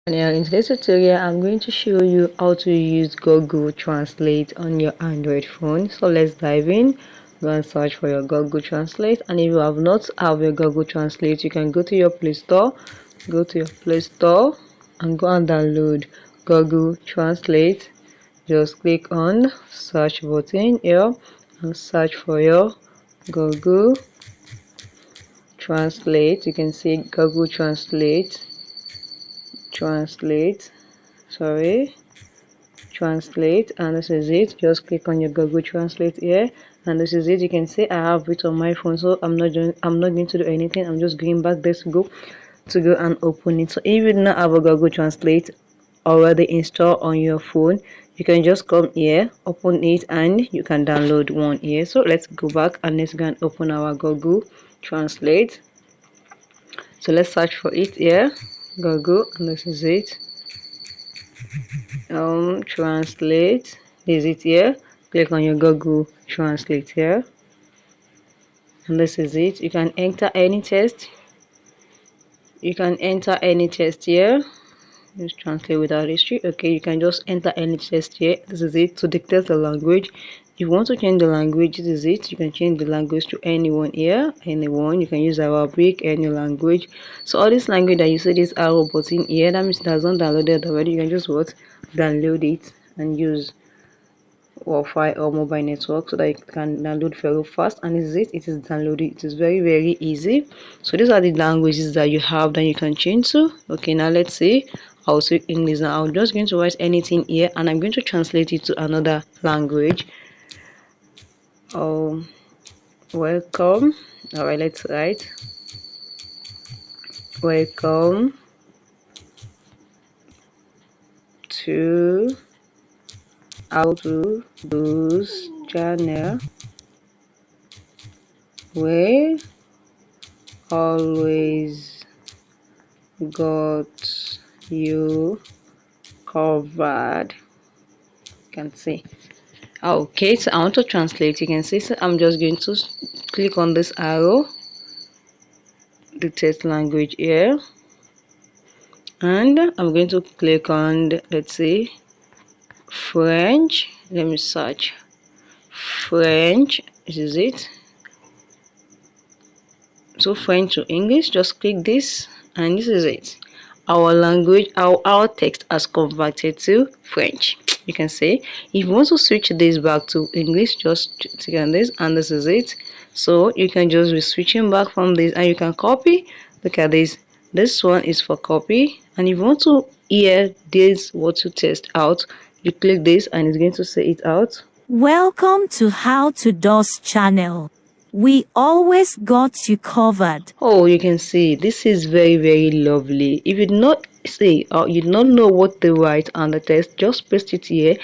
Now in today's tutorial, I'm going to show you how to use Google Translate on your Android phone. So let's dive in. Go and search for your Google Translate, and if you have not have your Google Translate, you can go to your Play Store. Go to your Play Store and go and download Google Translate. Just click on search button here and search for your Google Translate. You can see Google Translate. Translate and this is it. Just click on your Google Translate here, and this is it. You can see I have it on my phone, so I'm not going to do anything. I'm just going back there to go and open it. So if you do not have a Google Translate already installed on your phone, you can just come here, open it, and you can download one here. So let's go back and let's go and open our Google Translate. So let's search for it here, Google, and this is it. Translate, is it here? Click on your Google Translate here, and this is it. You can enter any text. Here. Just translate without history. Okay, you can just enter any text here. This is it to dictate the language. If you want to change the language, this is it. You can change the language to anyone here. You can use Arabic, any language. So all this language that you see this arrow button here, that means it has not downloaded already. You can just download it and use Wi-Fi or mobile network so that you can download very fast. And this is it. It is downloaded. It is very easy. So these are the languages that you have that you can change to. Okay, now let's see. I'll speak English now. I'm just going to write anything here and I'm going to translate it to another language. Welcome. All right, let's write welcome to How to Do's channel, where always got you covered. You can see. Okay, so I want to translate. You can see, so I'm just going to click on this arrow, the text language here, and I'm going to click on let's see, French. Let me search French. This is it. So French to English, just click this, and this is it. Our language, our text has converted to French. You can say if you want to switch this back to English, just click on this, and this is it. So you can just be switching back from this, and you can copy. Look at this. This one is for copy, and if you want to hear this what to test out, you click this, and it's going to say it out. Welcome to How to Do's channel. We always got you covered. Oh, you can see this is very lovely. If you do not see or you do not know what to write on the text, just paste it here.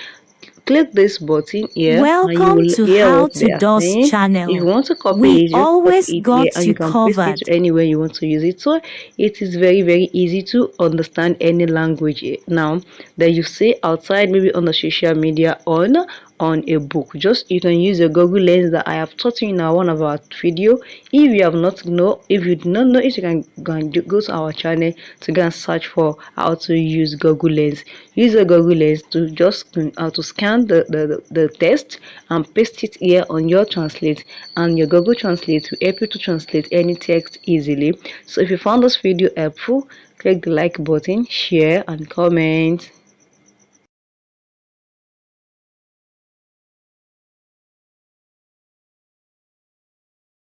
Click this button here. Welcome and you to will hear How what to they are Do's saying. channel. If you want to copy We it, just always copy it got here, and you you can covered. paste it anywhere you want to use it. So it is very easy to understand any language now that you say outside, maybe on the social media, on a book. Just you can use a Google Lens that I have taught you in one of our video. If you do not know it, you can go to our channel to go and search for how to use Google Lens. Use a Google Lens to just to scan the text and paste it here on your translate, and your Google Translate will help you to translate any text easily. So if you found this video helpful, click the like button, share and comment.